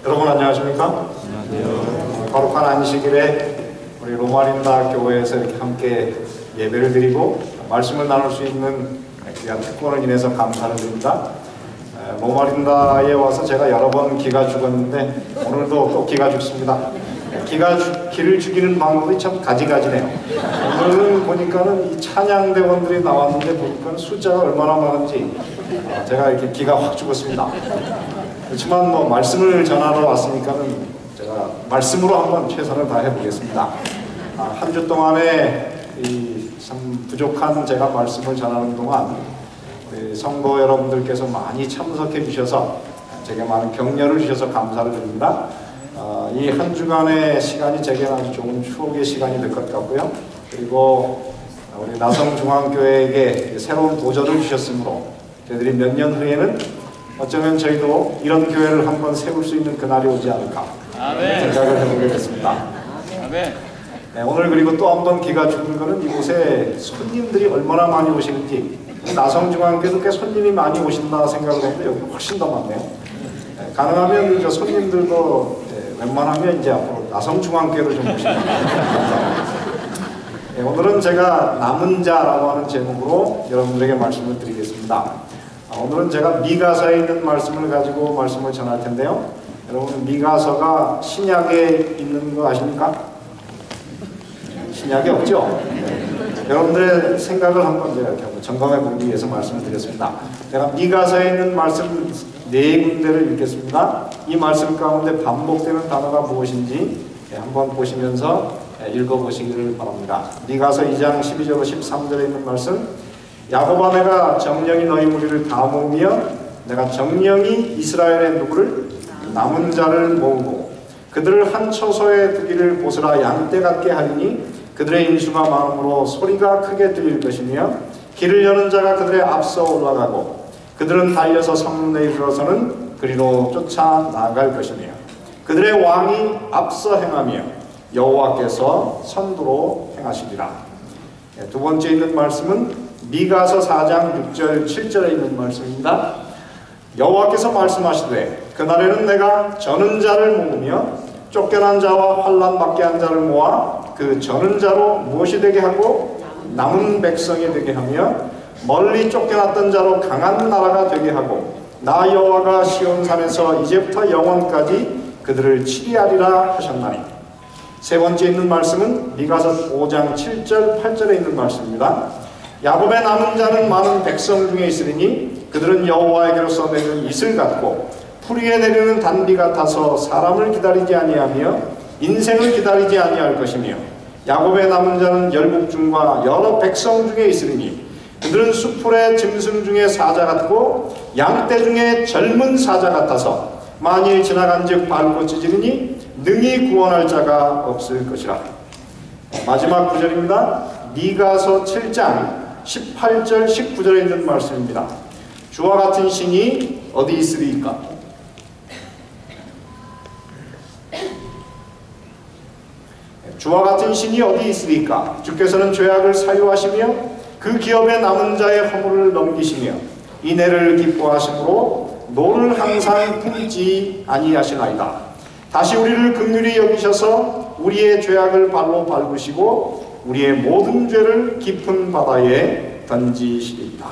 여러분 안녕하십니까? 안녕하세요. 거룩한 안식일에 우리 로마린다 교회에서 이렇게 함께 예배를 드리고 말씀을 나눌 수 있는 귀한 특권을 인해서 감사를 드립니다. 로마린다에 와서 제가 여러 번 기가 죽었는데 오늘도 또 기가 죽습니다. 기를 죽이는 방법이 참 가지가지네요. 오늘은 보니까는 이 찬양대원들이 나왔는데 보니까 숫자가 얼마나 많은지 제가 이렇게 기가 확 죽었습니다. 그렇지만 뭐 말씀을 전하러 왔으니까는 제가 말씀으로 한번 최선을 다해 보겠습니다. 한 주 동안에 참 부족한 제가 말씀을 전하는 동안 우리 성도 여러분들께서 많이 참석해 주셔서 제게 많은 격려를 주셔서 감사를 드립니다. 이 한 주간의 시간이 제게는 아주 좋은 추억의 시간이 될 것 같고요. 그리고 우리 나성중앙교회에게 새로운 도전을 주셨으므로 저희들이 몇 년 후에는 어쩌면 저희도 이런 교회를 한번 세울 수 있는 그날이 오지 않을까 생각을 해보게 됐습니다. 네, 오늘 그리고 또 한 번 기가 죽은 거는 이곳에 손님들이 얼마나 많이 오시는지, 나성중앙교회도 꽤 손님이 많이 오신다 생각을 했는데 여기 훨씬 더 많네요. 네, 가능하면 저 손님들도 웬만하면 이제 앞으로 나성중앙교회로 좀 오시면 감사합니다. 네, 오늘은 제가 남은 자라고 하는 제목으로 여러분들에게 말씀을 드리겠습니다. 오늘은 제가 미가서에 있는 말씀을 가지고 말씀을 전할 텐데요. 여러분 미가서가 신약에 있는 거 아십니까? 신약이 없죠? 네. 여러분들의 생각을 한번 제가 이렇게 한번 점검해 보기 위해서 말씀을 드렸습니다. 제가 미가서에 있는 말씀 4군데를 읽겠습니다. 이 말씀 가운데 반복되는 단어가 무엇인지 한번 보시면서 읽어보시기를 바랍니다. 미가서 2장 12절로 13절에 있는 말씀, 야곱아 내가 정령이 너희 무리를 다 모으며 내가 정령이 이스라엘의 누구를 남은 자를 모으고 그들을 한 처소에 두기를 보스라 양떼 같게 하리니 그들의 인수가 많음으로 소리가 크게 들릴 것이며 길을 여는 자가 그들의 앞서 올라가고 그들은 달려서 성문에 이르러서는 그리로 쫓아 나갈 것이며 그들의 왕이 앞서 행하며 여호와께서 선두로 행하시리라. 두 번째 있는 말씀은 미가서 4장 6절 7절에 있는 말씀입니다. 여호와께서 말씀하시되 그날에는 내가 저는 자를 모으며 쫓겨난 자와 환난 받게 한 자를 모아 그 저는 자로 무엇이 되게 하고 남은 백성이 되게 하며 멀리 쫓겨났던 자로 강한 나라가 되게 하고 나 여호와가 시온산에서 이제부터 영원까지 그들을 치리하리라 하셨나니. 세 번째 있는 말씀은 미가서 5장 7절 8절에 있는 말씀입니다. 야곱의 남은 자는 많은 백성 중에 있으리니 그들은 여호와에게로서 내는 이슬 같고 풀 위에 내리는 단비 같아서 사람을 기다리지 아니하며 인생을 기다리지 아니할 것이며 야곱의 남은 자는 열국 중과 여러 백성 중에 있으리니 그들은 수풀의 짐승 중에 사자 같고 양떼 중에 젊은 사자 같아서 만일 지나간즉 밟고 찢으리니 능히 구원할 자가 없을 것이라. 마지막 구절입니다. 미가서 7장 18절 19절에 있는 말씀입니다. 주와 같은 신이 어디 있으리까? 주와 같은 신이 어디 있으리까? 주께서는 죄악을 사유하시며 그 기업에 남은 자의 허물을 넘기시며 인애를 기뻐하심으로 노를 항상 품지 아니하시나이다. 다시 우리를 긍휼히 여기셔서 우리의 죄악을 발로 밟으시고 우리의 모든 죄를 깊은 바다에 던지시리이다.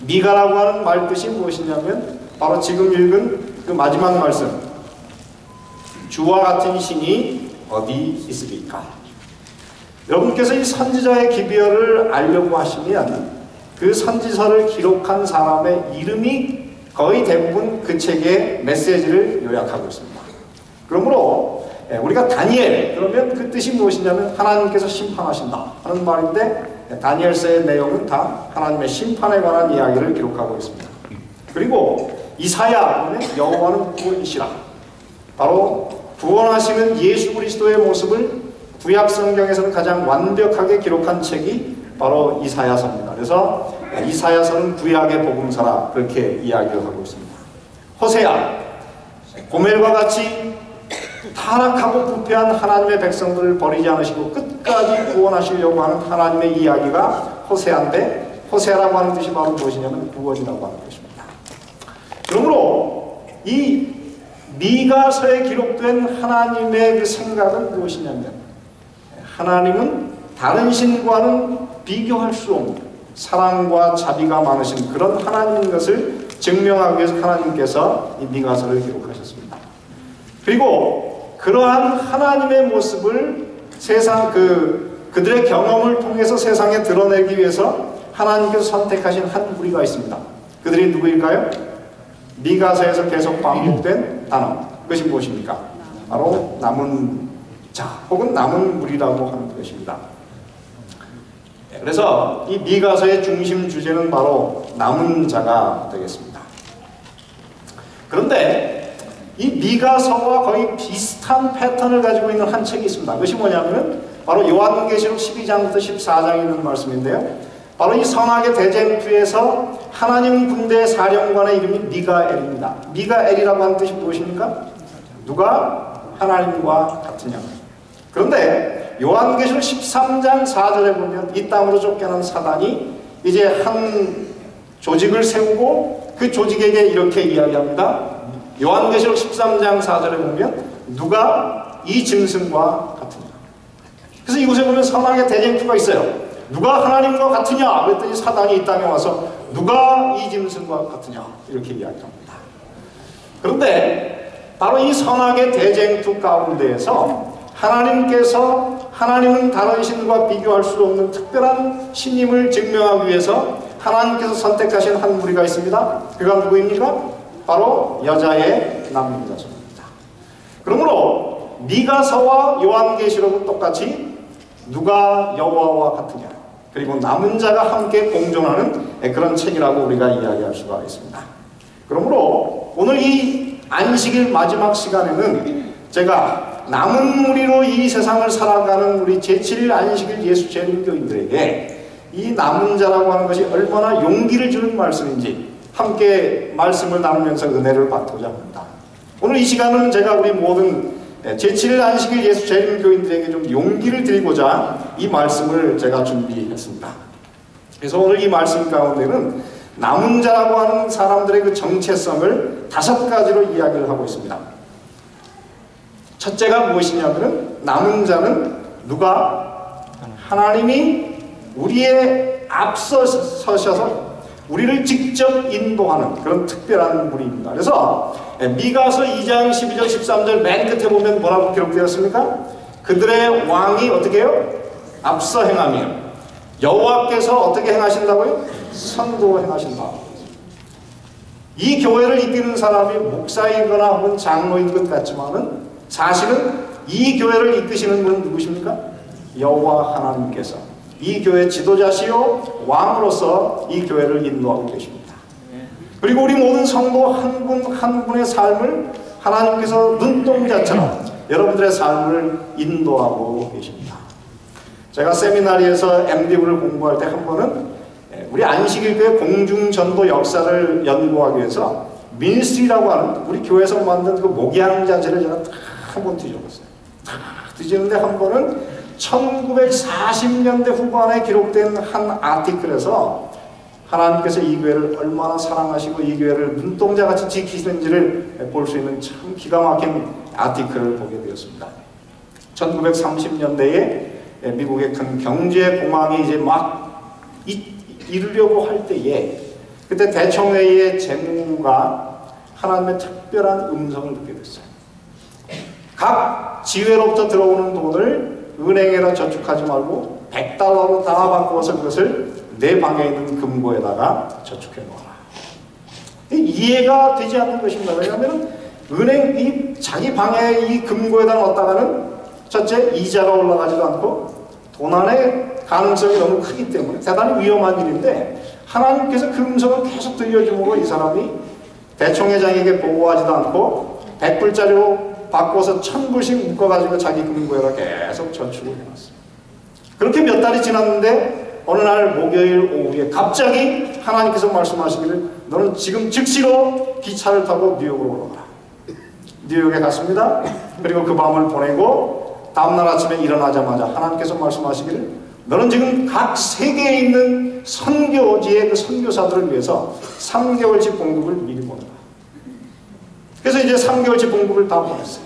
미가라고 하는 말뜻이 무엇이냐면 바로 지금 읽은 그 마지막 말씀, 주와 같은 신이 어디 있으리까? 여러분께서 이 선지자의 기별을 알려고 하시면 그 선지서를 기록한 사람의 이름이 거의 대부분 그 책의 메시지를 요약하고 있습니다. 그러므로 우리가 다니엘 그러면 그 뜻이 무엇이냐면 하나님께서 심판하신다 하는 말인데 다니엘서의 내용은 다 하나님의 심판에 관한 이야기를 기록하고 있습니다. 그리고 이사야 그러면 여호와는 구원이시라. 바로 구원하시는 예수 그리스도의 모습을 구약 성경에서는 가장 완벽하게 기록한 책이 바로 이사야서입니다. 그래서 이사야서는 구약의 복음서라 그렇게 이야기를 하고 있습니다. 호세아, 고멜과 같이 타락하고 부패한 하나님의 백성들을 버리지 않으시고 끝까지 구원하시려고 하는 하나님의 이야기가 호세아인데 호세아라고 하는 뜻이 바로 무엇이냐면 구원이라고 하는 것입니다. 그러므로 이 미가서에 기록된 하나님의 그 생각은 무엇이냐면 하나님은 다른 신과는 비교할 수 없는 사랑과 자비가 많으신 그런 하나님인 것을 증명하기 위해서 하나님께서 이 미가서를 기록하셨습니다. 그리고 그러한 하나님의 모습을 세상 그들의 경험을 통해서 세상에 드러내기 위해서 하나님께서 선택하신 한 무리가 있습니다. 그들이 누구일까요? 미가서에서 계속 반복된 단어. 그것이 무엇입니까? 바로 남은 자 혹은 남은 무리라고 하는 것입니다. 그래서 이 미가서의 중심 주제는 바로 남은 자가 되겠습니다. 그런데 이 미가서와 거의 비슷한 패턴을 가지고 있는 한 책이 있습니다. 그것이 뭐냐면 바로 요한계시록 12장부터 14장에 있는 말씀인데요. 바로 이 선악의 대쟁투에서 하나님 군대의 사령관의 이름이 미가엘입니다. 미가엘이라고 하는 뜻이 무엇입니까? 누가 하나님과 같으냐. 그런데 요한계시록 13장 4절에 보면 이 땅으로 쫓겨난 사단이 이제 한 조직을 세우고 그 조직에게 이렇게 이야기합니다. 요한계시록 13장 4절에 보면 누가 이 짐승과 같으냐. 그래서 이곳에 보면 선악의 대쟁투가 있어요. 누가 하나님과 같으냐? 그랬더니 사단이 이 땅에 와서 누가 이 짐승과 같으냐? 이렇게 이야기합니다. 그런데 바로 이 선악의 대쟁투 가운데에서 하나님은 다른 신과 비교할 수 없는 특별한 신임을 증명하기 위해서 하나님께서 선택하신 한 무리가 있습니다. 그가 누구입니까? 바로 여자의 남자입니다. 그러므로 미가서와 요한계시록은 똑같이 누가 여호와와 같으냐 그리고 남은 자가 함께 공존하는 그런 책이라고 우리가 이야기할 수가 있습니다. 그러므로 오늘 이 안식일 마지막 시간에는 제가 남은 무리로 이 세상을 살아가는 우리 제7일 안식일 예수 재림교인들에게 이 남은 자라고 하는 것이 얼마나 용기를 주는 말씀인지 함께 말씀을 나누면서 은혜를 받고자 합니다. 오늘 이 시간은 제가 우리 모든 제7일 안식일 예수 재림교인들에게 좀 용기를 드리고자 이 말씀을 제가 준비했습니다. 그래서 오늘 이 말씀 가운데는 남은 자라고 하는 사람들의 그 정체성을 5가지로 이야기를 하고 있습니다. 첫째가 무엇이냐면 남은 자는 누가? 하나님이 우리의 앞서 서셔서 우리를 직접 인도하는 그런 특별한 무리입니다. 그래서 미가서 2장 12절 13절 맨 끝에 보면 뭐라고 기록되었습니까? 그들의 왕이 어떻게 해요? 앞서 행하며 여호와께서 어떻게 행하신다고요? 선도 행하신다. 이 교회를 이끄는 사람이 목사이거나 혹은 장로인 것 같지만은 사실은 이 교회를 이끄시는 분은 누구십니까? 여호와 하나님께서 이 교회 지도자시요 왕으로서 이 교회를 인도하고 계십니다. 그리고 우리 모든 성도 한 분 한 분의 삶을 하나님께서 눈동자처럼 여러분들의 삶을 인도하고 계십니다. 제가 세미나리에서 MD부를 공부할 때 한 번은 우리 안식일교회 공중전도 역사를 연구하기 위해서 미니스트리라고 하는 우리 교회에서 만든 그 목양자재를 제가 다 한 번 뒤져봤어요. 다 뒤지는데 한 번은 1940년대 후반에 기록된 한 아티클에서 하나님께서 이 교회를 얼마나 사랑하시고 이 교회를 눈동자같이 지키시는지를 볼 수 있는 참 기가 막힌 아티클을 보게 되었습니다. 1930년대에 미국의 큰 경제 공황이 이제 막 이르려고 할 때에 그때 대총회의의 재무가 하나님의 특별한 음성을 듣게 됐어요. 각 지회로부터 들어오는 돈을 은행에다 저축하지 말고 $100로 다 바꾸어서 그것을 내 방에 있는 금고에다가 저축해 놓아라. 이해가 되지 않는 것입니다. 왜냐하면 은행 자기 방에 이 금고에다 넣었다가는 첫째 이자가 올라가지도 않고 도난의 가능성이 너무 크기 때문에 대단히 위험한 일인데 하나님께서 그 음성을 계속 들려주므로 이 사람이 대총회장에게 보고하지도 않고 100불짜리로 바꿔서 1000불씩 묶어가지고 자기 금고에다 계속 저축을 해놨어요. 그렇게 몇 달이 지났는데 어느 날 목요일 오후에 갑자기 하나님께서 말씀하시기를 너는 지금 즉시로 기차를 타고 뉴욕으로 올라가라. 뉴욕에 갔습니다. 그리고 그 밤을 보내고 다음날 아침에 일어나자마자 하나님께서 말씀하시기를 너는 지금 각 세계에 있는 선교지의 그 선교사들을 위해서 3개월치 공급을 미리 보내라. 그래서 이제 3개월치 공급을 다 보냈어요.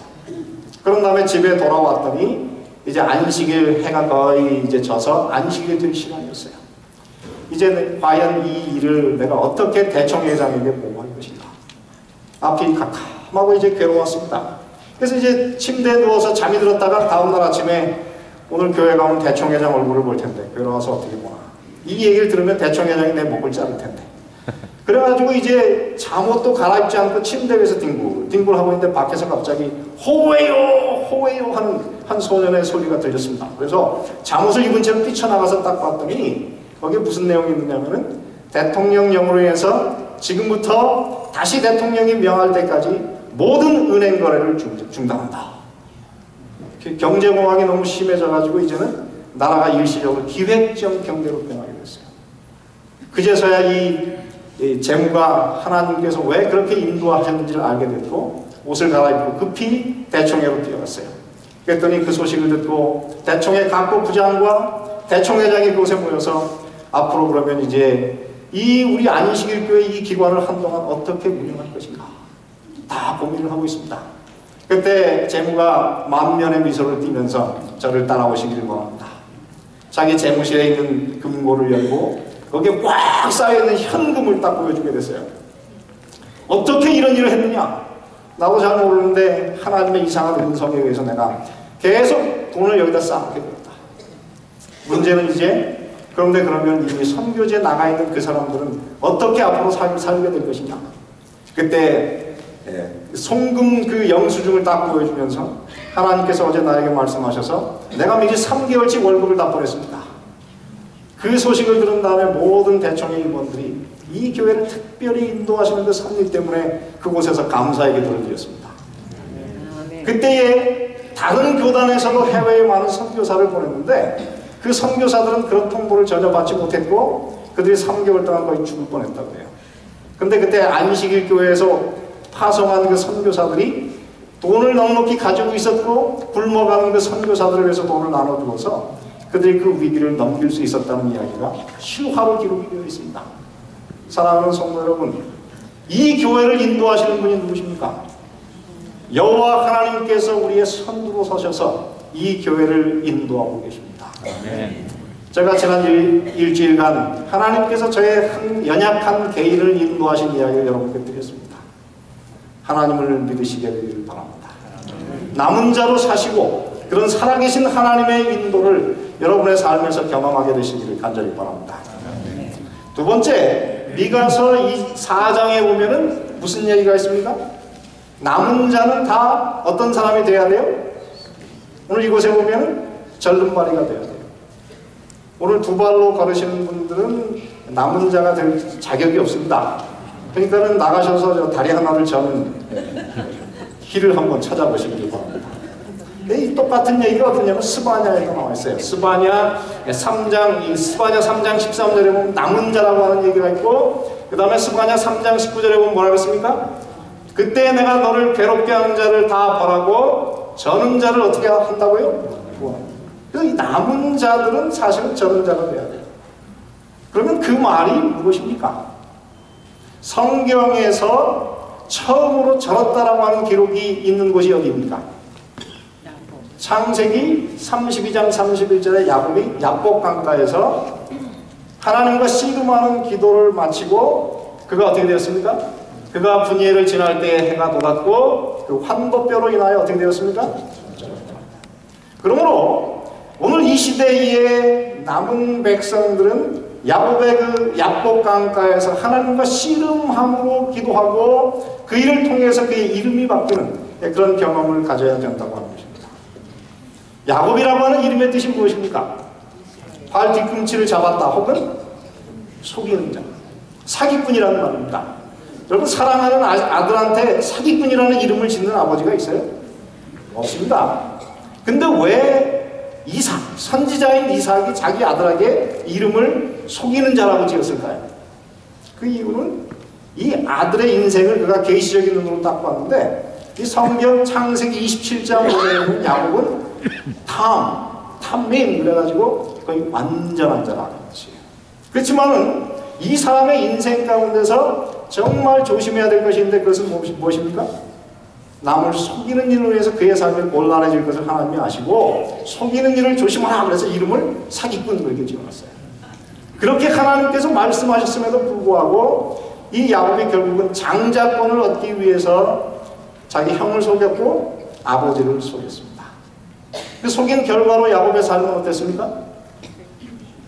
그런 다음에 집에 돌아왔더니 이제 안식일 해가 거의 이제 져서 안식일 될 시간이었어요. 이제 과연 이 일을 내가 어떻게 대청회장에게 보고할 것인가. 앞이 캄캄하고 이제 괴로웠습니다. 그래서 이제 침대에 누워서 잠이 들었다가 다음날 아침에 오늘 교회 가면 대청회장 얼굴을 볼 텐데 괴로워서 어떻게 보나. 이 얘기를 들으면 대청회장이 내 목을 자를 텐데. 그래가지고 이제 잠옷도 갈아입지 않고 침대 위에서 뒹굴 하고 있는데 밖에서 갑자기 호웨요 호웨요 하는 한 소년의 소리가 들렸습니다. 그래서 잠옷을 입은 채로 뛰쳐나가서 딱 봤더니 거기에 무슨 내용이 있느냐면은 대통령령으로 인해서 지금부터 다시 대통령이 명할 때까지 모든 은행 거래를 중단한다. 경제공황이 너무 심해져가지고 이제는 나라가 일시적으로 기획적 경제로 변하게 됐어요. 그제서야 이 재무가 하나님께서 왜 그렇게 인도하셨는지를 알게 됐고 옷을 갈아입고 급히 대청회로 뛰어갔어요. 그랬더니 그 소식을 듣고 대청회 각부 부장과 대청회장이 그곳에 모여서 앞으로 그러면 이제 이 우리 안식일교회 이 기관을 한동안 어떻게 운영할 것인가 다 고민을 하고 있습니다. 그때 재무가 만면의 미소를 띠면서 저를 따라오시기를 원합니다. 자기 재무실에 있는 금고를 열고 거기에 꽉 쌓여있는 현금을 딱 보여주게 됐어요. 어떻게 이런 일을 했느냐? 나도 잘 모르는데 하나님의 이상한 은성에 의해서 내가 계속 돈을 여기다 쌓게 됐다. 문제는 이제 그런데 그러면 이미 선교지에 나가 있는 그 사람들은 어떻게 앞으로 살게 될 것이냐? 그때 송금 그 영수증을 딱 보여주면서 하나님께서 어제 나에게 말씀하셔서 내가 미리 3개월치 월급을 다 보냈습니다. 그 소식을 들은 다음에 모든 대청회 임원들이 이 교회를 특별히 인도하시는 그 섭리 때문에 그곳에서 감사의 기도를 드렸습니다. 그때에 다른 교단에서도 해외에 많은 선교사를 보냈는데 그 선교사들은 그런 통보를 전혀 받지 못했고 그들이 3개월 동안 거의 죽을 뻔했다고 해요. 근데 그때 안식일 교회에서 파송한 그 선교사들이 돈을 넉넉히 가지고 있었고 굶어가는 그 선교사들을 위해서 돈을 나눠주어서 그들이 그 위기를 넘길 수 있었다는 이야기가 실화로 기록이 되어 있습니다. 사랑하는 성도 여러분, 이 교회를 인도하시는 분이 누구십니까? 여호와 하나님께서 우리의 선두로 서셔서 이 교회를 인도하고 계십니다. 네. 제가 지난 일주일간 하나님께서 저의 한 연약한 개인을 인도하신 이야기를 여러분께 드렸습니다. 하나님을 믿으시게 되기를 바랍니다. 남은 자로 사시고 그런 살아계신 하나님의 인도를 여러분의 삶에서 경험하게 되시기를 간절히 바랍니다. 두 번째, 미가서 이 4장에 보면은 무슨 얘기가 있습니까? 남은 자는 다 어떤 사람이 돼야 돼요? 오늘 이곳에 보면은 절름발이가 돼야 돼요. 오늘 두 발로 걸으시는 분들은 남은 자가 될 자격이 없습니다. 그러니까는 나가셔서 저 다리 하나를 저는 길을 한번 찾아보시길 바랍니다. 이 똑같은 얘기가 어떠냐면 스바냐에도 나와 있어요. 스바냐 3장 13절에 보면 남은 자라고 하는 얘기가 있고 그 다음에 스바냐 3장 19절에 보면 뭐라고 했습니까? 그때 내가 너를 괴롭게 하는 자를 다 벌하고 저는 자를 어떻게 한다고요? 그래서 이 남은 자들은 사실은 저는 자가 돼야 돼요. 그러면 그 말이 무엇입니까? 성경에서 처음으로 절었다라고 하는 기록이 있는 곳이 어디입니까? 창세기 32장 31절에 야곱이 야복 강가에서 하나님과 씨름하는 기도를 마치고 그가 어떻게 되었습니까? 그가 분예를 지날 때 해가 돋았고 그 환도뼈로 인하여 어떻게 되었습니까? 그러므로 오늘 이 시대의 남은 백성들은 야곱의 그 야복 강가에서 하나님과 씨름함으로 기도하고 그 일을 통해서 그의 이름이 바뀌는 그런 경험을 가져야 된다고 하는 것입니다. 야곱이라고 하는 이름의 뜻이 무엇입니까? 발 뒤꿈치를 잡았다 혹은 속이는 자, 사기꾼이라는 말입니다. 여러분, 사랑하는 아들한테 사기꾼이라는 이름을 짓는 아버지가 있어요? 없습니다. 근데 왜 선지자인 이삭이 자기 아들에게 이름을 속이는 자라고 지었을까요? 그 이유는 이 아들의 인생을 그가 계시적인 눈으로 딱 봤는데 이 성경 창세기 27장 5절에 야곱은 탐민 그래가지고 거의 완전한 자라는 것이에요. 그렇지만은 이 사람의 인생 가운데서 정말 조심해야 될 것이 있는데 그것은 무엇입니까? 남을 속이는 일을 위해서 그의 삶이 곤란해질 것을 하나님이 아시고 속이는 일을 조심하라 그래서 이름을 사기꾼 그렇게 지어놨어요. 그렇게 하나님께서 말씀하셨음에도 불구하고 이 야곱이 결국은 장자권을 얻기 위해서 자기 형을 속였고 아버지를 속였습니다. 그 속인 결과로 야곱의 삶은 어땠습니까?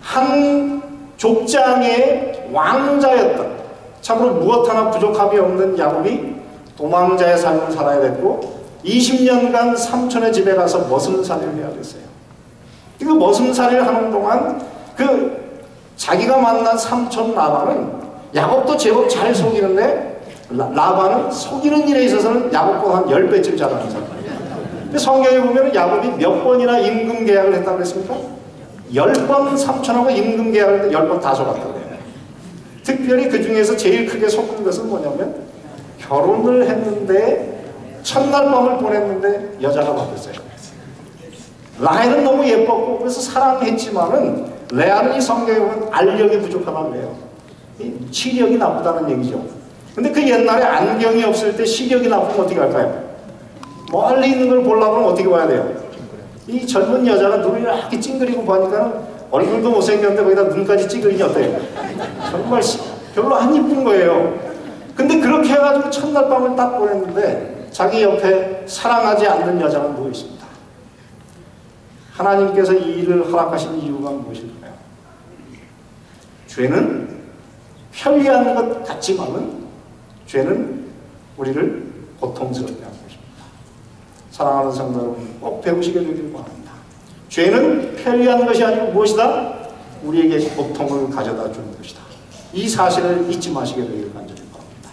한 족장의 왕자였던, 참으로 무엇 하나 부족함이 없는 야곱이 도망자의 삶을 살아야 됐고 20년간 삼촌의 집에 가서 머슴살이를 해야 됐어요. 그 머슴살이를 하는 동안 그 자기가 만난 삼촌 라반은 야곱도 제법 잘 속이는데 라반은 속이는 일에 있어서는 야곱보다 한 10배쯤 잘하는 사람이에요. 근데 성경에 보면 야곱이 몇 번이나 임금 계약을 했다고 했습니까? 10번 삼촌하고 임금 계약을 했는데 10번 다 속았다고 해요. 특별히 그 중에서 제일 크게 속은 것은 뭐냐면 결혼을 했는데 첫날 밤을 보냈는데 여자가 바뀌었어요. 라헬은 너무 예뻤고 그래서 사랑했지만은 레아는 이 성경에 보면 알력이 부족하다고 해요. 시력이 나쁘다는 얘기죠. 근데 그 옛날에 안경이 없을 때 시력이 나쁘면 어떻게 할까요? 멀리 있는 걸 보려면 어떻게 봐야 돼요? 이 젊은 여자가 눈을 이렇게 찡그리고 보니까 얼굴도 못생겼는데 거기다 눈까지 찡그리니 어때요? 정말 별로 안 이쁜 거예요. 근데 그렇게 해가지고 첫날 밤을 딱 보냈는데 자기 옆에 사랑하지 않는 여자가 누워 있습니다. 하나님께서 이 일을 허락하신 이유가 무엇일까요? 죄는 편리한 것 같지만은 죄는 우리를 고통스럽게 하는 것입니다. 사랑하는 성도 여러분, 꼭 배우시게 되길 바랍니다. 죄는 편리한 것이 아니고 무엇이다? 우리에게 고통을 가져다 주는 것이다. 이 사실을 잊지 마시게 되길 간절히 바랍니다.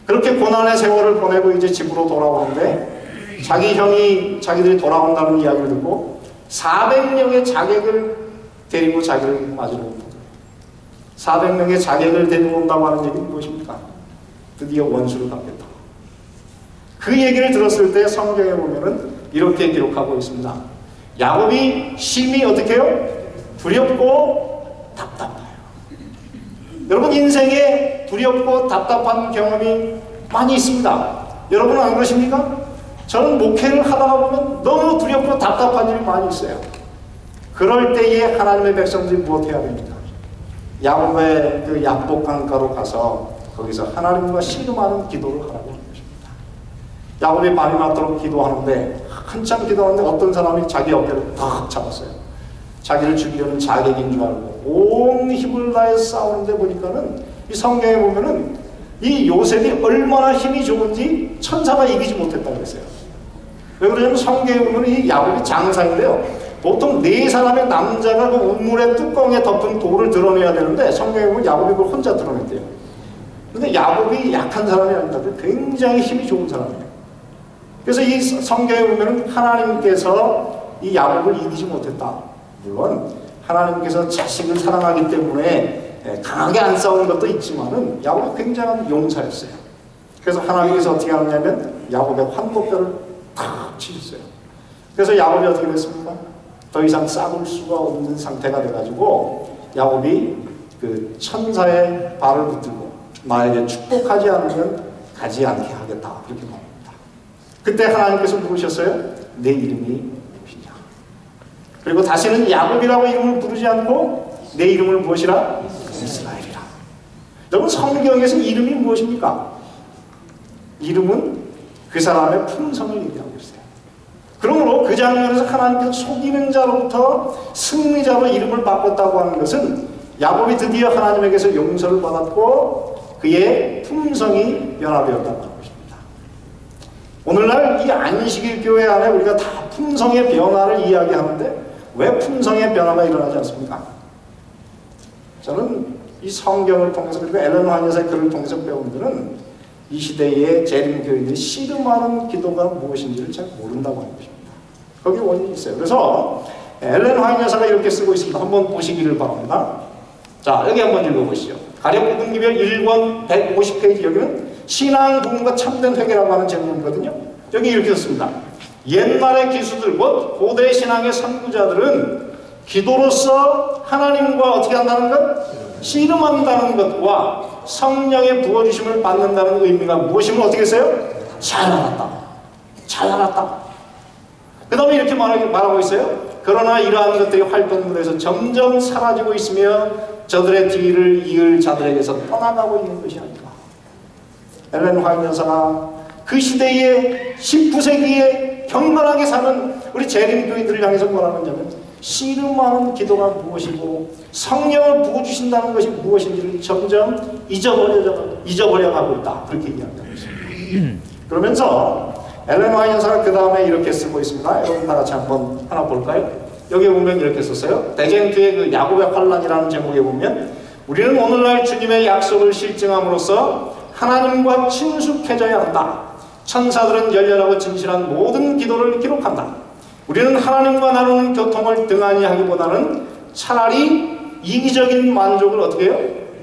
그렇게 고난의 세월을 보내고 이제 집으로 돌아오는데 자기 형이 자기들이 돌아온다는 이야기를 듣고 400명의 자객을 데리고 자기를 맞으러 옵니다. 400명의 자객을 데리고 온다고 하는 얘기는 무엇입니까? 드디어 원수를 갚겠다. 그 얘기를 들었을 때 성경에 보면은 이렇게 기록하고 있습니다. 야곱이 심히 어떻게 해요? 두렵고 답답해요. 여러분 인생에 두렵고 답답한 경험이 많이 있습니다. 여러분은 안 그러십니까? 저는 목회를 하다가 보면 너무 두렵고 답답한 일이 많이 있어요. 그럴 때에 하나님의 백성들이 무엇 해야 됩니까? 야곱의 그 약복강가로 가서 거기서 하나님과 씨름하는 기도를 하라고 하는 것입니다. 야곱이 밤이 맞도록 기도하는데 한참 기도하는데 어떤 사람이 자기 어깨를 탁 잡았어요. 자기를 죽이려는 자객인 줄 알고 온 힘을 다해 싸우는데 보니까는 이 성경에 보면은 이 요셉이 얼마나 힘이 좋은지 천사가 이기지 못했다고 했어요. 왜 그러냐면 성경에 보면 이 야곱이 장사인데요. 보통 4사람의 남자가 그 우물의 뚜껑에 덮은 돌을 드러내야 되는데 성경에 보면 야곱이 그걸 혼자 드러냈대요. 근데 야곱이 약한 사람이 아니다. 굉장히 힘이 좋은 사람이에요. 그래서 이 성경에 보면 하나님께서 이 야곱을 이기지 못했다. 물론 하나님께서 자식을 사랑하기 때문에 강하게 안 싸우는 것도 있지만은 야곱이 굉장한 용사였어요. 그래서 하나님께서 어떻게 하느냐면 야곱의 환도뼈를 탁 치셨어요. 그래서 야곱이 어떻게 됐습니까? 더 이상 싸울 수가 없는 상태가 돼가지고 야곱이 그 천사의 발을 붙들고 나에게 축복하지 않으면 가지 않게 하겠다 이렇게 말합니다. 그때 하나님께서 물으셨어요. 내 이름이 무엇이냐? 그리고 다시는 야곱이라고 이름을 부르지 않고 내 이름을 무엇이라? 이스라엘이라. 여러분 성경에서 이름이 무엇입니까? 이름은 그 사람의 품성을 얘기하고 있어요. 그러므로 그 장면에서 하나님께서 속이는 자로부터 승리자로 이름을 바꿨다고 하는 것은 야곱이 드디어 하나님에게서 용서를 받았고 그의 품성이 변화되었다고 하는 것입니다. 오늘날 이 안식일 교회 안에 우리가 다 품성의 변화를 이야기하는데 왜 품성의 변화가 일어나지 않습니까? 저는 이 성경을 통해서 그리고 엘렌 화이트의 글을 통해서 배운 들은 이 시대의 재림교인들이 씨름하는 기도가 무엇인지를 잘 모른다고 하는 것입니다. 거기에 원인이 있어요. 그래서 엘렌 화이트 여사가 이렇게 쓰고 있습니다. 한번 보시기를 바랍니다. 자, 여기 한번 읽어보시죠. 가력부등기별 1권 150페이지 여기는 신앙 부흥과 참된 회개라고 하는 제목이거든요. 여기 이렇게 썼습니다. 옛날의 기수들, 곧 고대 신앙의 선구자들은 기도로서 하나님과 어떻게 한다는 것? 씨름한다는 것과 성령의 부어주심을 받는다는 의미가 무엇임을 어떻게 했어요? 잘 알았다. 잘 알았다. 그 다음에 이렇게 말하고 있어요. 그러나 이러한 것들이 활동문에서 점점 사라지고 있으며 저들의 뒤를 이을 자들에게서 떠나가고 있는 것이 아닌가. 엘렌 화이트 여사가 그 시대에 19세기에 경건하게 사는 우리 재림교인들을 향해서 뭐라고 하냐면 씨름하는 기도가 무엇이고 성령을 부어주신다는 것이 무엇인지를 점점 잊어버려가고 있다. 그렇게 이야기하고 있습니다. 그러면서 엘렌 화이트 여사가 그 다음에 이렇게 쓰고 있습니다. 여러분 다 같이 한번 하나 볼까요? 여기에 보면 이렇게 썼어요. 대쟁투의 그 야곱의 환란이라는 제목에 보면 우리는 오늘날 주님의 약속을 실증함으로써 하나님과 친숙해져야 한다. 천사들은 열렬하고 진실한 모든 기도를 기록한다. 우리는 하나님과 나누는 교통을 등한히 하기보다는 차라리 이기적인 만족을 어떻게 해요?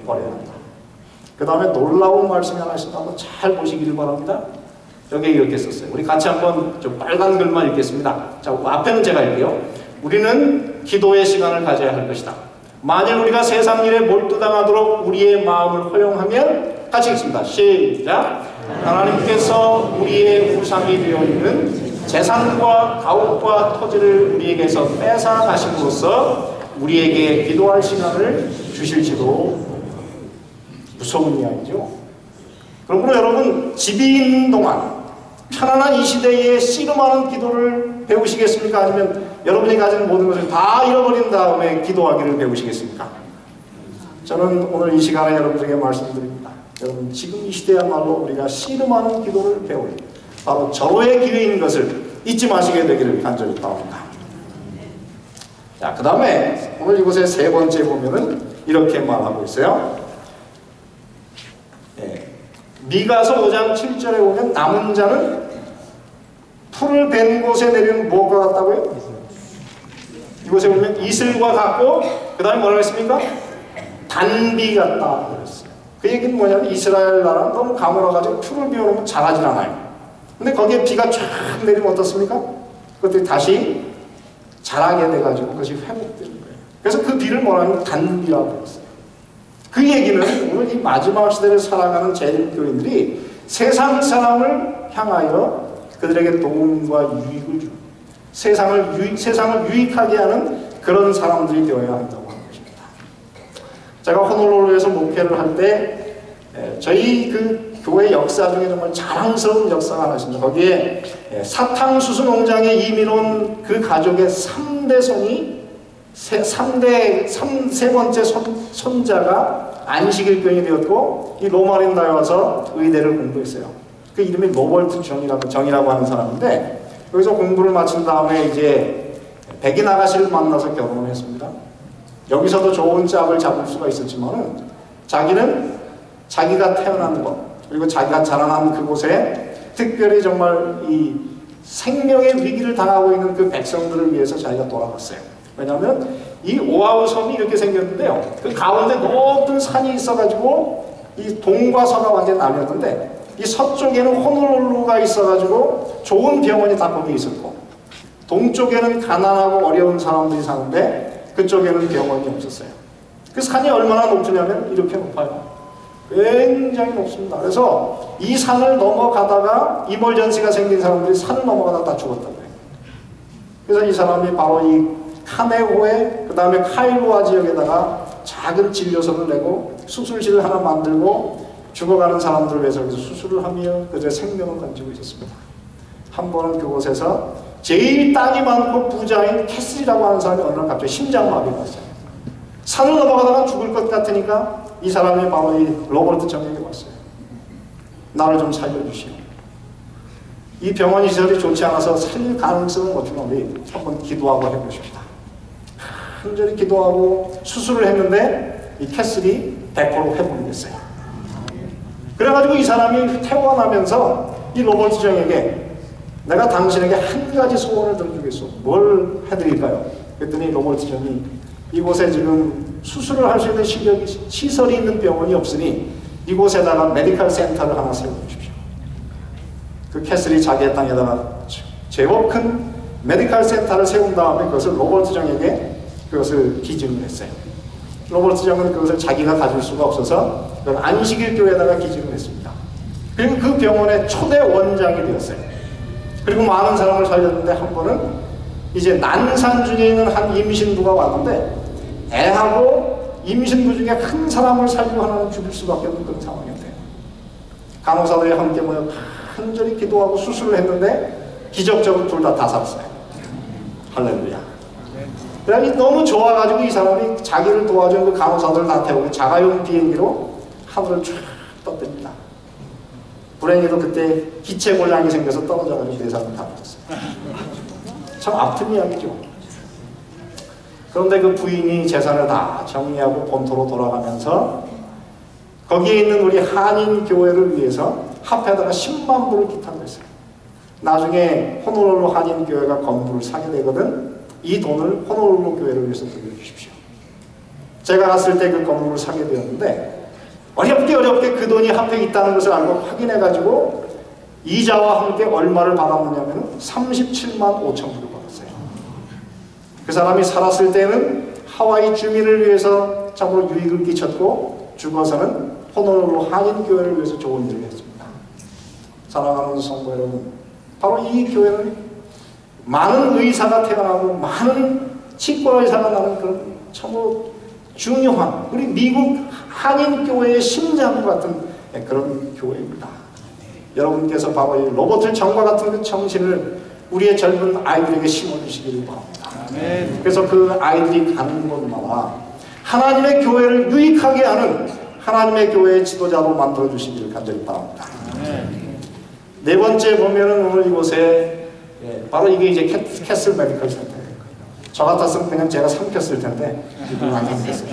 버려야 한다. 그 다음에 놀라운 말씀이 하나 있습니다. 한번 잘 보시기를 바랍니다. 여기에 이렇게 썼어요. 우리 같이 한번 좀 빨간 글만 읽겠습니다. 자, 앞에는 제가 읽게요. 우리는 기도의 시간을 가져야 할 것이다. 만일 우리가 세상 일에 몰두당하도록 우리의 마음을 허용하면 같이 읽습니다. 시작. 하나님께서 우리의 우상이 되어 있는 재산과 가옥과 토지를 우리에게서 뺏어 가심으로써 우리에게 기도할 시간을 주실지도. 무서운 이야기죠. 그러므로 여러분 집이 있는 동안 편안한 이 시대에 씨름하는 기도를 배우시겠습니까? 아니면 여러분이 가진 모든 것을 다 잃어버린 다음에 기도하기를 배우시겠습니까? 저는 오늘 이 시간에 여러분에게 말씀드립니다. 여러분 지금 이 시대야말로 우리가 씨름하는 기도를 배울 바로 절호의 기회인 것을 잊지 마시게 되기를 간절히 바랍니다. 자, 그 다음에 오늘 이곳에 세 번째 보면은 이렇게 말하고 있어요. 미가서 5장 7절에 보면 남은 자는 풀을 벤 곳에 내리는 무엇과 같다고요? 이곳에 보면 이슬과 같고 그 다음에 뭐라고 했습니까? 단비 같다 그랬어요. 그 얘기는 뭐냐면 이스라엘 나라는 너무 가물어가지고 풀을 비워놓으면 자라질 않아요. 근데 거기에 비가 쫙 내리면 어떻습니까? 그것들이 다시 자라게 돼가지고 그것이 회복되는 거예요. 그래서 그 비를 뭐라 하면 단비라고 했어요. 그 얘기는 오늘 이 마지막 시대를 살아가는 재림교인들이 세상 사람을 향하여 그들에게 도움과 유익을 주는 세상을 유익하게 하는 그런 사람들이 되어야 한다고 하는 것입니다. 제가 호놀룰루에서 목회를 할 때 저희 그 교회 역사 중에 정말 자랑스러운 역사가 하나 있습니다. 거기에 사탕수수 농장에 이민 온 그 가족의 3대 손이 세 번째 손자가 안식일병이 되었고 이 로마린다에 와서 의대를 공부했어요. 그 이름이 로버트 정이라고 하는 사람인데 여기서 공부를 마친 다음에 이제 백인 아가씨를 만나서 결혼을 했습니다. 여기서도 좋은 짝을 잡을 수가 있었지만은 자기는 자기가 태어난 것 그리고 자기가 자라난 그곳에 특별히 정말 이 생명의 위기를 당하고 있는 그 백성들을 위해서 자기가 돌아갔어요. 왜냐하면 이 오아우 섬이 이렇게 생겼는데요. 그 가운데 높은 산이 있어가지고 이 동과 서가 완전히 나뉘었는데 이 서쪽에는 호놀룰루가 있어가지고 좋은 병원이 다 거기 있었고 동쪽에는 가난하고 어려운 사람들이 사는데 그쪽에는 병원이 없었어요. 그 산이 얼마나 높으냐면 이렇게 높아요. 굉장히 높습니다. 그래서 이 산을 넘어가다가 이멀전시가 생긴 사람들이 산을 넘어가다 다 죽었다고 해요. 그래서 이 사람이 바로 이 카네호에 그 다음에 카일로아 지역에다가 작은 진료소를 내고 수술실을 하나 만들고 죽어가는 사람들을 위해서 수술을 하며 그들의 생명을 건지고 있었습니다. 한 번은 그곳에서 제일 땅이 많고 부자인 캐슬이라고 하는 사람이 어느 날 갑자기 심장마비가 왔어요. 산을 넘어가다가 죽을 것 같으니까 이 사람이 바로 이 로버트 정에게 왔어요. 나를 좀 살려주시오. 이 병원 시설이 좋지 않아서 살릴 가능성은 없지만 우리 한번 기도하고 해보십시다. 간절히 기도하고 수술을 했는데 이 캐슬이 100% 회복이 됐어요. 그래가지고 이 사람이 퇴원하면서 이 로버트 정에게 내가 당신에게 한 가지 소원을 들어주겠소. 뭘 해드릴까요? 그랬더니 로버트 정이 이곳에 지금 수술을 할 수 있는 시설이 있는 병원이 없으니 이곳에다가 메디컬 센터를 하나 세워주십시오. 그 캐슬이 자기의 땅에다가 제법 큰 메디컬 센터를 세운 다음에 그것을 로버트 정에게 그것을 기증을 했어요. 로버트 정은 그것을 자기가 가질 수가 없어서 안식일 교회에다가 기증을 했습니다. 그리고 그 병원의 초대 원장이 되었어요. 그리고 많은 사람을 살렸는데 한 번은 이제 난산중에 있는 한 임신부가 왔는데 애하고 임신부 중에 한 사람을 살리고 하나는 죽일 수밖에 없는 그런 상황이었대요. 간호사들이 함께 모여 간절히 기도하고 수술을 했는데 기적적으로 둘 다 살았어요. 할렐루야. 그러니 너무 좋아가지고 이 사람이 자기를 도와준 그 간호사들 다 태우고 자가용 비행기로 하늘을 쫙 떴답니다. 불행히도 그때 기체 고장이 생겨서 떨어져가지고 네 사람 다 죽었어요. 참 아픈 이야기죠. 그런데 그 부인이 재산을 다 정리하고 본토로 돌아가면서 거기에 있는 우리 한인 교회를 위해서 합해다가 10만 불을 기탁했어요. 나중에 호놀룰루 한인 교회가 건물을 사게 되거든. 이 돈을 호놀룰루 교회를 위해서 돌려주십시오. 제가 갔을 때 그 건물을 사게 되었는데 어렵게 그 돈이 합해 있다는 것을 알고 확인해가지고 이자와 함께 얼마를 받았느냐면 37만 5천 불을 받았어요. 그 사람이 살았을 때는 하와이 주민을 위해서 참으로 유익을 끼쳤고 죽어서는 호놀룰루 한인교회를 위해서 좋은 일을 했습니다. 사랑하는 성도 여러분, 바로 이 교회는 많은 의사가 태어나고 많은 치과 의사가 나는 그런 참으로 중요한 우리 미국 한인교회의 심장 같은 그런 교회입니다. 여러분께서 바로 이 로버트 정과 같은 그 정신을 우리의 젊은 아이들에게 심어주시기를 바랍니다. 그래서 그 아이들이 가는 곳마다 하나님의 교회를 유익하게 하는 하나님의 교회의 지도자로 만들어주시기를 간절히 바랍니다. 네 번째 보면은 오늘 이곳에 바로 이게 이제 캐슬 메디컬 센터예요. 저 같았으면 그냥 제가 삼켰을 텐데 이분은 안 삼켰어요.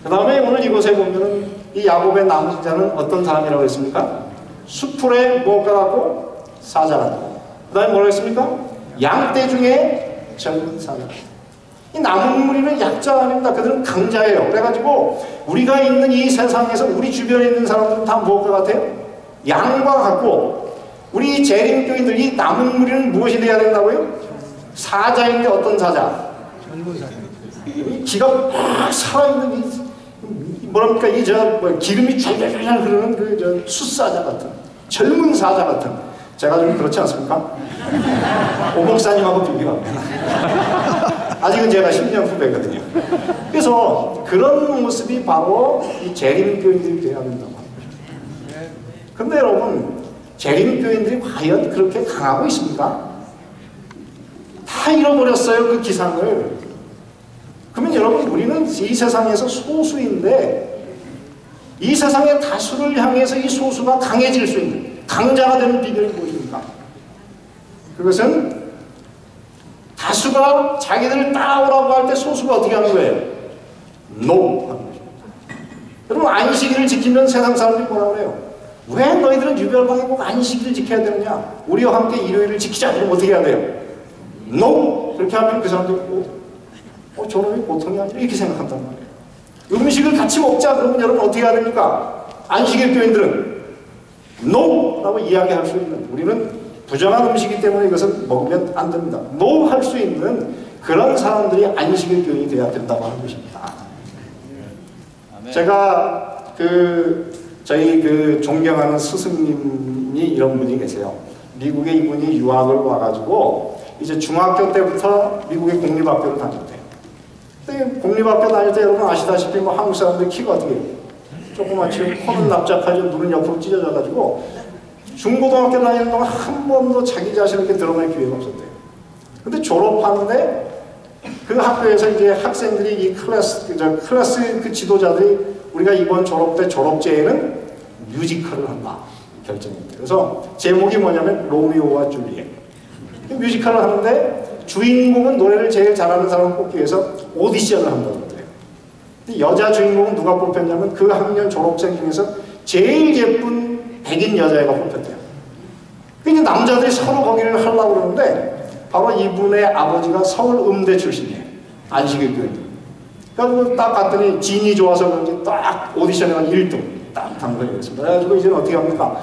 그 다음에 오늘 이곳에 보면은 이 야곱의 남은 자는 어떤 사람이라고 했습니까? 수풀에 뭐가 같고 사자 같고 그 다음에 뭐라고 했습니까? 양떼 중에 젊은 사자. 이 남은 무리는 약자가 아닙니다. 그들은 강자예요. 그래가지고 우리가 있는 이 세상에서 우리 주변에 있는 사람들은 다 무엇과 같아요? 양과 같고 우리 재림교인들 이 남은 무리는 무엇이 돼야 된다고요? 사자인데 어떤 사자? 젊은 사자. 기가 팍 살아있는 뭐랍니까? 이 기름이 쫙쫙쫙 흐르는 그 숫사자 같은 젊은 사자 같은 제가 좀 그렇지 않습니까? 오목사님하고 비교가 안 되나? 아직은 제가 10년 후배거든요. 그래서 그런 모습이 바로 이 재림교인들이 돼야 된다고 합니다. 근데 여러분 재림교인들이 과연 그렇게 강하고 있습니까? 다 잃어버렸어요 그 기상을. 그러면 여러분 우리는 이 세상에서 소수인데 이 세상의 다수를 향해서 이 소수가 강해질 수 있는 강자가 되는 비결이 무엇입니까? 그것은 다수가 자기들을 따라오라고 할 때 소수가 어떻게 하는 거예요? No 하는 것입니다. 여러분 안식일을 지키면 세상 사람들이 뭐라고 그래요? 왜 너희들은 유별방에 꼭 안식일을 지켜야 되느냐? 우리와 함께 일요일을 지키자. 그럼 어떻게 해야 돼요? No! 그렇게 하면 그 사람들이 저놈이 보통이 아니라 이렇게 생각한단 말이에요. 음식을 같이 먹자. 그러면 여러분 어떻게 해야 됩니까? 안식일 교인들은 No! 라고 이야기할 수 있는 우리는 부정한 음식이기 때문에 이것은 먹으면 안 됩니다. No! 할 수 있는 그런 사람들이 안식일 교인이 되어야 된다고 하는 것입니다. 제가 저희 존경하는 스승님이 이런 분이 계세요. 미국에 이분이 유학을 와가지고 이제 중학교 때부터 미국의 공립학교를 다녔대요. 근데 공립학교 다닐 때 여러분 아시다시피 뭐 한국 사람들 키가 어떻게 해요? 조그맣지 코는 납작하죠. 눈은 옆으로 찢어져가지고 중고등학교 다니는 동안 한 번도 자기 자신을 이렇게 드러낼 기회가 없었대요. 근데 졸업하는데 그 학교에서 이제 학생들이 이 클래스 그 지도자들이 우리가 이번 졸업 때 졸업제에는 뮤지컬을 한다 결정했대요. 그래서 제목이 뭐냐면 로미오와 줄리엣. 뮤지컬을 하는데 주인공은 노래를 제일 잘하는 사람을 뽑기 위해서 오디션을 한다고 그래요. 근데 여자 주인공은 누가 뽑혔냐면 그 학년 졸업생 중에서 제일 예쁜 백인 여자애가 뽑혔대요. 그러니까 남자들이 서로 거기를 하려고 그러는데 바로 이분의 아버지가 서울 음대 출신이에요. 안식일 교인. 그래서 딱 갔더니 진이 좋아서 그런지 딱 오디션에 한 1등 딱 당선됐습니다. 그래가지고 이제는 어떻게 합니까?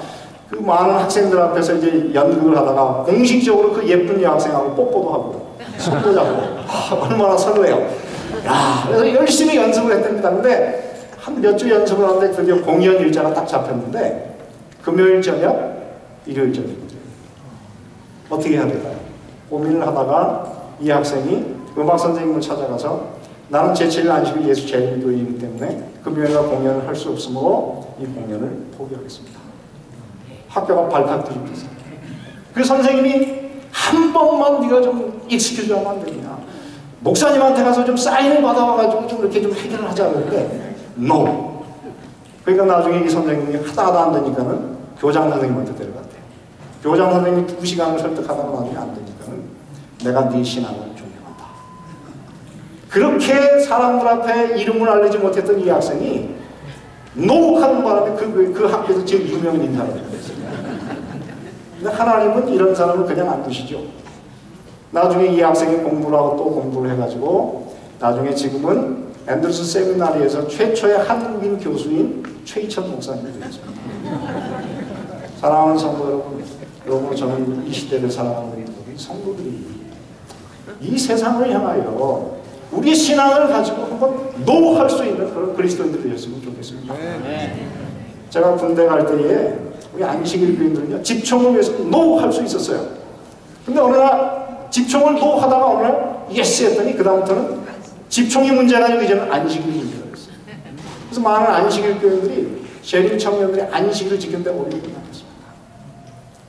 그 많은 학생들 앞에서 이제 연극을 하다가 공식적으로 그 예쁜 여학생하고 뽀뽀도 하고 손도 잡고 얼마나 설레요. 야, 그래서 열심히 연습을 했답니다. 근데 한 몇 주 연습을 하는데 드디어 공연 일자가 딱 잡혔는데 금요일 저녁, 일요일 저녁이죠. 어떻게 해야 될까요? 고민을 하다가 이 학생이 음악 선생님을 찾아가서 나는 제7일 안식일 예수 제일교회이기 때문에 금요일날 공연을 할 수 없으므로 이 공연을 포기하겠습니다. 학교가 발칵 뒤집혔어요. 그 선생님이 한 번만 네가 좀 익스큐즈하면 안 되냐. 목사님한테 가서 좀 사인을 받아와가지고 좀 이렇게 좀 해결을 하자 그랬는데 NO. 그러니까 나중에 이 선생님이 하다 안 되니까는 교장 선생님한테 데려갔대요. 교장 선생님이 2시간을 설득하다가 나중에 안 되니까는 내가 네 신앙을 존경한다. 그렇게 사람들 앞에 이름을 알리지 못했던 이 학생이 NO 하는 바람에 그 학교에서 제일 유명인 사람이 됐어요. 근데 하나님은 이런 사람을 그냥 안 두시죠. 나중에 이 학생이 공부를 하고 또 공부를 해가지고 나중에 지금은 앤드루스 세미나리에서 최초의 한국인 교수인 최희천 목사님이 되었습니다. 사랑하는 성도 여러분, 여러분 저는 이 시대를 살아가는 우리 성도들이 이 세상을 향하여 우리의 신앙을 가지고 한번 노할 수 있는 그런 그리스도인들이 되었으면 좋겠습니다. 제가 군대 갈 때에 우리 안식일 교인들은요 집총을 위해서 노할 수 있었어요. 근데 어느 날 집총을 노하다가 어느 날 예스 했더니 그 다음부터는 집총이 문제가 아니고 이제는 안식일이 문제가 됐어요. 그래서 많은 안식일 교인들이 재림 청년들이 안식일을 지키는데 어려움이 많았습니다.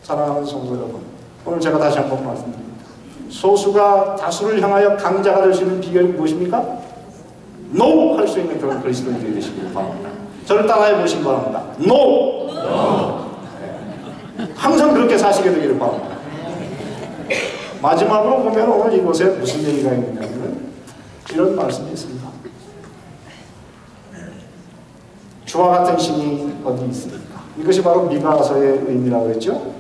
사랑하는 성도 여러분, 오늘 제가 다시 한번 말씀드립니다. 소수가 다수를 향하여 강자가 될 수 있는 비결이 무엇입니까? NO 할 수 있는 그런 그리스도인들이 되시길 바랍니다. 저를 따라해 보시기 바랍니다. NO! 네. 항상 그렇게 사시게 되기를 바랍니다. 마지막으로 보면 오늘 이곳에 무슨 얘기가 있느냐면 이런 말씀이 있습니다. 주와 같은 신이 어디 있습니까? 이것이 바로 미가서의 의미라고 했죠.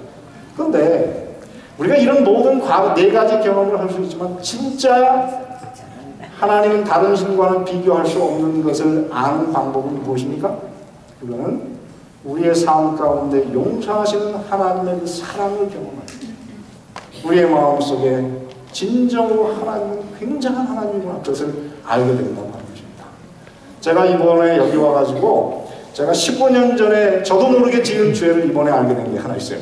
그런데 우리가 이런 모든 과거 4가지 경험을 할 수 있지만 진짜 하나님은 다른 신과는 비교할 수 없는 것을 아는 방법은 무엇입니까? 그거는 우리의 삶 가운데 용서하시는 하나님의 사랑을 경험합니다. 우리의 마음속에 진정으로 하나님은 굉장한 하나님이구나 그것을 알게 된다고 하는 것입니다. 제가 이번에 여기 와가지고 제가 15년 전에 저도 모르게 지은 죄를 이번에 알게 된 게 하나 있어요.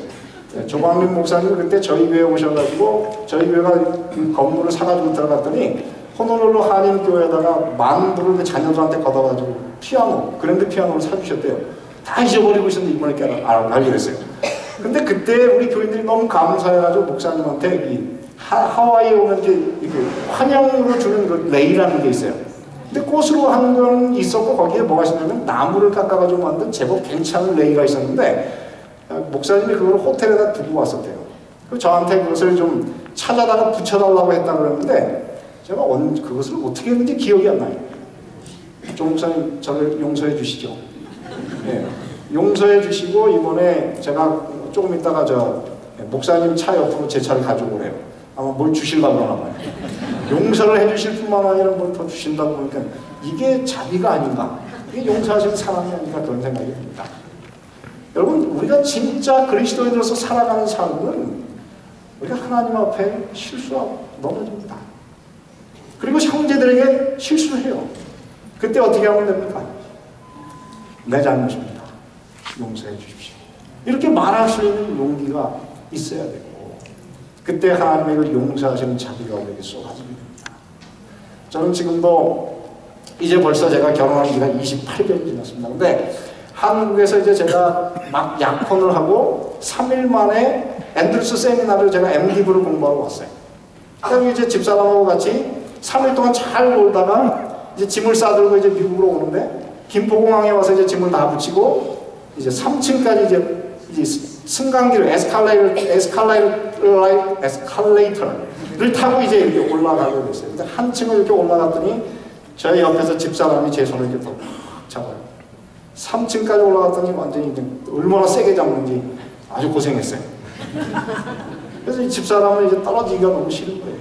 조광민 목사님 그때 저희 교회에 오셔가지고 저희 교회가 그 건물을 사가지고 들어갔더니 호놀룰루 한인교회에다가 만불을 자녀들한테 걷어가지고 피아노, 그랜드 피아노를 사주셨대요. 다 잊어버리고 있었는데 이번에 알게 됐어요. 근데 그때 우리 교인들이 너무 감사해가지고 목사님한테 이 하와이에 오면 이렇게 환영으로 주는 그 레이라는 게 있어요. 근데 꽃으로 하는 건 있었고 거기에 뭐가 있었냐면 나무를 깎아가지고 만든 제법 괜찮은 레이가 있었는데 목사님이 그걸 호텔에다 두고 왔었대요. 그래서 저한테 그것을 좀 찾아다가 붙여달라고 했다고 그랬는데 제가 그것을 어떻게 했는지 기억이 안 나요. 조 목사님 저를 용서해 주시죠. 네. 용서해 주시고 이번에 제가 조금 있다가 목사님 차 옆으로 제 차를 가져오래요. 아마 뭘 주시려고 그러나 봐요. 용서를 해 주실 뿐만 아니라 뭘 더 주신다고 보니까 이게 자비가 아닌가, 이게 용서하시는 사람이 아닌가 그런 생각이 듭니다. 여러분 우리가 진짜 그리스도인으로서 살아가는 삶은 우리가 하나님 앞에 실수하고 넘어집니다. 그리고 형제들에게 실수해요. 그때 어떻게 하면 됩니까? 내 잘못입니다. 용서해 주십시오. 이렇게 말할 수 있는 용기가 있어야 되고 그때 하나님의 그 용서하시는 자비가 우리에게 쏟아지게 됩니다. 저는 지금도 이제 벌써 제가 결혼한 지가 28년이 지났습니다. 근데 한국에서 이제 제가 막 약혼을 하고 3일 만에 앤드루스 세미나를 제가 MD부를 공부하러 왔어요. 그다음에 이제 집사람하고 같이 3일 동안 잘 놀다가 이제 짐을 싸들고 이제 미국으로 오는데 김포공항에 와서 이제 짐을 다 붙이고 이제 3층까지 이제 승강기를 에스컬레이터를 타고 이제 이렇게 올라가게 됐어요. 근데 한 층을 이렇게 올라갔더니 저희 옆에서 집사람이 제 손을 이렇게 또 잡아요. 3층까지 올라갔더니 완전히 이제 얼마나 세게 잡는지 아주 고생했어요. 그래서 이 집사람은 이제 떨어지기가 너무 싫은 거예요.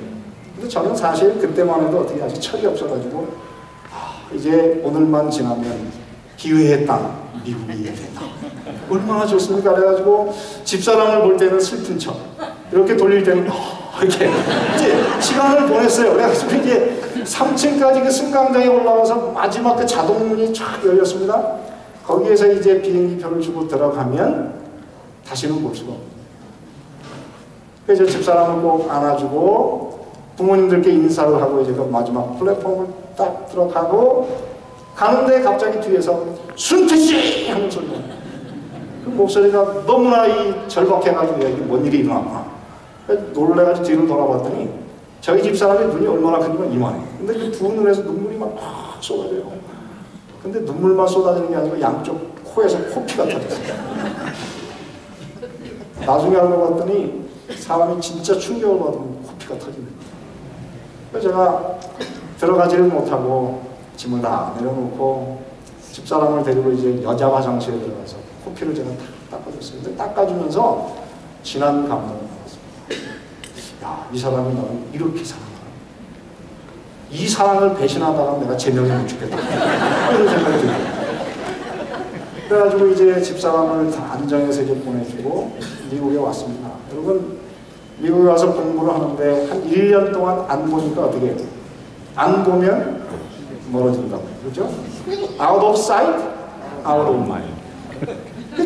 근데 저는 사실 그때만 해도 어떻게 아직 철이 없어가지고 이제 오늘만 지나면 기회의 땅 미국이 된다. 얼마나 좋습니까? 그래가지고 집사람을 볼 때는 슬픈 척, 이렇게 돌릴 때는 이렇게 이제 시간을 보냈어요. 그래서 이제 3층까지 그 승강장에 올라와서 마지막 그 자동문이 쫙 열렸습니다. 거기에서 이제 비행기표를 주고 들어가면 다시는 볼 수가 없어요. 그래서 집사람을 꼭 안아주고 부모님들께 인사를 하고 이제 그 마지막 플랫폼을 딱 들어가고 가는데 갑자기 뒤에서 순태씨! 하는 소리가 그 목소리가 너무나 절박해가지고 이게 뭔 일이 일어났구나. 놀래가지고 뒤로 돌아봤더니 저희 집사람의 눈이 얼마나 크냐면 이만해. 근데 그 두 눈에서 눈물이 막 쏟아져요. 근데 눈물만 쏟아지는 게 아니고 양쪽 코에서 코피가 터졌어요. 나중에 알고 봤더니 사람이 진짜 충격을 받으면 코피가 터지는 거예요. 그래서 제가 들어가지를 못하고 짐을 다 내려놓고 집사람을 데리고 이제 여자 화장실에 들어가서 코피를 제가 다 닦아줬어요. 근데 닦아주면서 진한 감동을 받았습니다. 야, 이 사람이 나를 이렇게 사랑하나? 이 사랑을 배신하다가 내가 제명이 못 죽겠다. 이런 생각이 들어요. 그래가지고 이제 집사람을 다 안정해서 이제 보내주고 미국에 왔습니다. 여러분, 미국에 와서 공부를 하는데 한 1년 동안 안 보니까 어떻게 해요? 안 보면 멀어진다고. 그렇죠? Out of sight, out of mind.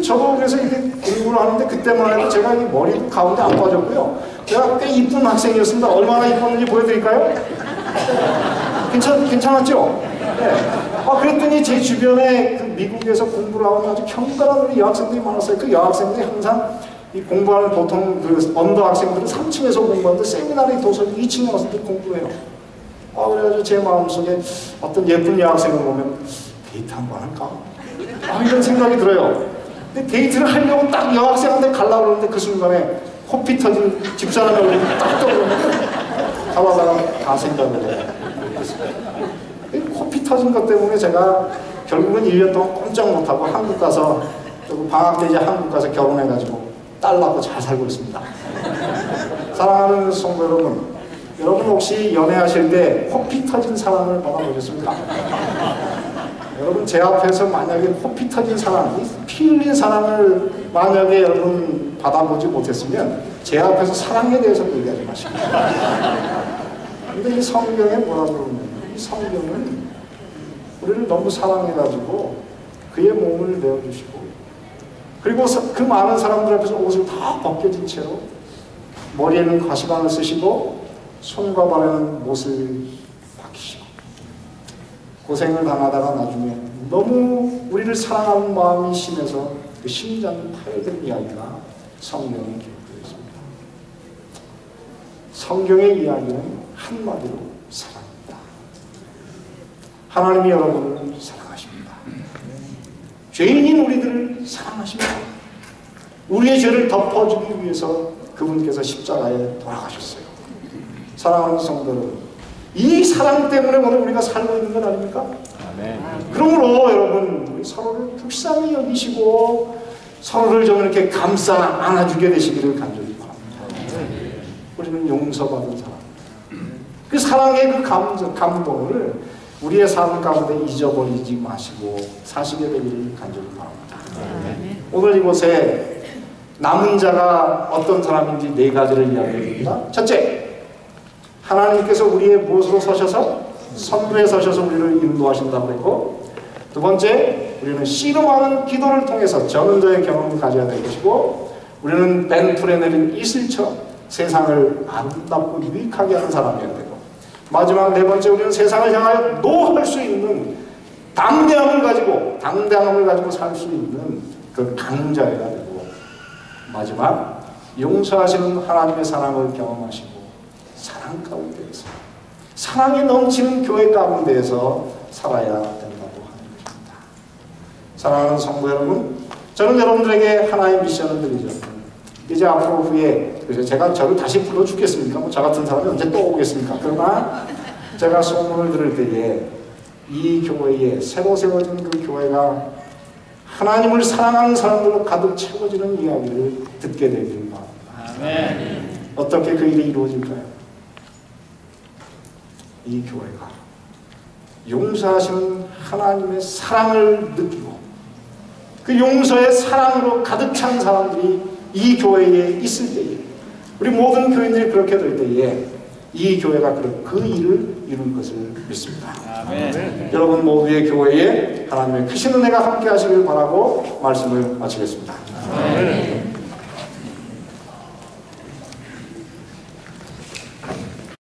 저도 그래서 이렇게 공부를 하는데 그때만 해도 제가 이 머리 가운데 안 빠졌고요. 제가 꽤 이쁜 학생이었습니다. 얼마나 이뻤는지 보여드릴까요? 괜찮았죠? 네. 그랬더니 제 주변에 그 미국에서 공부를 하는 아주 경건한 여학생들이 많았어요. 그 여학생들이 항상 이 공부하는 보통 그 언더 학생들은 3층에서 공부하는데 세미나리 도서관 2층에 와서 공부를 해요. 그래가지고 제 마음속에 어떤 예쁜 여학생을 보면 데이트 한번 할까? 이런 생각이 들어요. 근데 데이트를 하려고 딱 여학생한테 가려고 그러는데 그 순간에 코피 터진 집사람이 얼굴이 딱 떠오르는데 가다가 다 생각을 해요. 코피 터진 것 때문에 제가 결국은 1년 동안 꼼짝 못하고 한국 가서 방학 때 이제 한국 가서 결혼해가지고 딸 낳고 잘 살고 있습니다. 사랑하는 성도 여러분, 여러분 혹시 연애하실 때 코피 터진 사랑을 받아보셨습니까? 여러분 제 앞에서 만약에 코피 터진 사랑, 피 흘린 사랑을 만약에 여러분 받아보지 못했으면 제 앞에서 사랑에 대해서 얘기하지 마시고. 근데 이 성경에 뭐라고 그러냐면 이 성경은 우리를 너무 사랑해가지고 그의 몸을 내어주시고 그리고 그 많은 사람들 앞에서 옷을 다 벗겨진 채로 머리에는 가시관을 쓰시고 손과 발에는 못을 박히시고 고생을 당하다가 나중에 너무 우리를 사랑하는 마음이 심해서 그 심장이 파열된 이야기가 성경에 기록되어 있습니다. 성경의 이야기는 한마디로 사랑입니다. 하나님이 여러분을 사랑하십니다. 죄인인 우리들을 사랑하십니다. 우리의 죄를 덮어주기 위해서 그분께서 십자가에 돌아가셨어요. 사랑하는 성도 여러분, 이 사랑 때문에 오늘 우리가 살고 있는 건 아닙니까? 아멘. 그러므로 여러분 우리 서로를 불쌍히 여기시고 서로를 좀 이렇게 감싸 안아주게 되시기를 간절히 바랍니다. 우리는 용서받은 사람, 그 사랑의 그 감동을 우리의 삶 가운데 잊어버리지 마시고 사시게 되기를 간절히 바랍니다. 오늘 이곳에 남은 자가 어떤 사람인지 네 가지를 이야기합니다. 첫째, 하나님께서 우리의 무엇으로 서셔서 선두에 서셔서 우리를 인도하신다고 했고, 두 번째, 우리는 씨름하는 기도를 통해서 전은자의 경험을 가져야 될 것이고, 우리는 벤풀에 내린 이슬처럼 세상을 아름답고 유익하게 하는 사람이어야 되고, 마지막 네 번째, 우리는 세상을 향하여 노할 수 있는 당대함을 가지고 살 수 있는 그 강자여야 되고, 마지막 용서하시는 하나님의 사랑을 경험하시고 사랑 가운데에서 사랑이 넘치는 교회 가운데에서 살아야 된다고 하는 것입니다. 사랑하는 성도 여러분, 저는 여러분들에게 하나의 미션을 드리죠. 이제 앞으로 후에 그래서 제가 저를 다시 불러 주겠습니까? 저 같은 사람이 언제 또 오겠습니까? 그러나 제가 소문을 들을 때에 이 교회에 새로 세워진 그 교회가 하나님을 사랑하는 사람들로 가득 채워지는 이야기를 듣게 되기를 바랍니다. 아멘. 어떻게 그 일이 이루어질까요? 이 교회가 용서하시는 하나님의 사랑을 느끼고 그 용서의 사랑으로 가득 찬 사람들이 이 교회에 있을 때에, 우리 모든 교인들이 그렇게 될 때에 이 교회가 그 일을 이룰 것을 믿습니다. 여러분 모두의 교회에 하나님의 크신 은혜가 함께 하시길 바라고 말씀을 마치겠습니다.